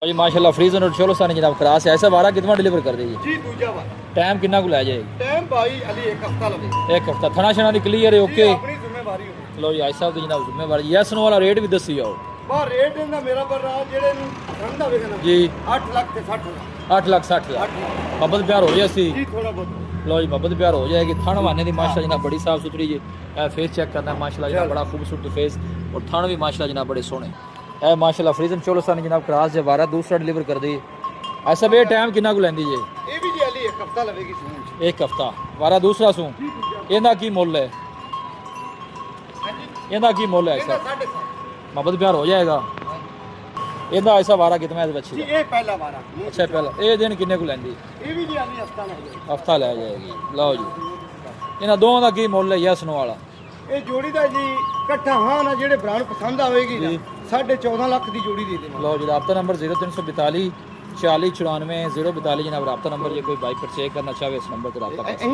जी माशाल्लाह फ्रीजन और चोलोस्तानी जनाब क्रास है। ऐसा वारा कितना डिलीवर कर देगी जी दूजा वाला टाइम कितना को लै जाएगी टाइम भाई अली एक हफ्ता लगे एक हफ्ता थना शना दी क्लियर है ओके अपनी जिम्मेवारी होगी लो जी आई साहब दी जनाब जिम्मेवारी यस नो वाला रेट भी दसी आओ बा रेट इनका मेरा पर रहा जेड़े नु ठंडा वेखना जी 8 लाख ते 60 लाख 8 लाख 60 लाख 8 लाख मोहब्बत प्यार हो जाए सी जी थोड़ा बहुत लो जी मोहब्बत प्यार हो जाएगी थन वाने दी माशाल्लाह जनाब बड़ी साफ सुथरी जी ए फेस चेक करना माशाल्लाह जनाब बड़ा खूबसूरत फेस और थन भी माशाल्लाह जनाब बड़े सोहने ए माशाल्लाह फ्रीजन चोलोस्तानी जनाब क्रास जे वारा दूसरा डिलीवर कर दी ऐसा बे टाइम कितना को लेंदी जे ये भी जी अली एक हफ्ता लगेगी सून एक हफ्ता वारा दूसरा सू ਇਹਦਾ ਕੀ ਮੁੱਲ ਹੈ ਇਹਦਾ ਕੀ ਮੁੱਲ ਹੈ ऐसा 7.5 मोहब्बत प्यार हो जाएगा ਇਹਦਾ ऐसा वारा कितना है बच्ची जी का ये पहला वारा अच्छा पहला ਇਹ ਦਿਨ ਕਿੰਨੇ ਕੋ ਲੈਂਦੀ ये भी जी अली हफ्ता लगे ਹਫਤਾ ਲੈ ਜਾਏਗੀ ਲਓ ਜੀ ਇਹਨਾਂ ਦੋਵਾਂ ਦਾ ਕੀ ਮੁੱਲ ਹੈ ਯਸ ਨੋ ਵਾਲਾ ਇਹ ਜੋੜੀ ਦਾ ਜੀ ਇਕੱਠਾ ਹਾਂ ਨਾ ਜਿਹੜੇ ਭਰਾ ਨੂੰ ਪਸੰਦ ਆਵੇਗੀ ਨਾ ਜੀ। 14.5 ਲੱਖ ਦੀ ਜੋੜੀ ਦੇ ਦੇਵਾਂ लो जी रबता नंबर 0342 40 94 042 जनाब रबता नंबर ये कोई बाइक परचेज करना चाहे इस नंबर पर रबता कर सकते हैं।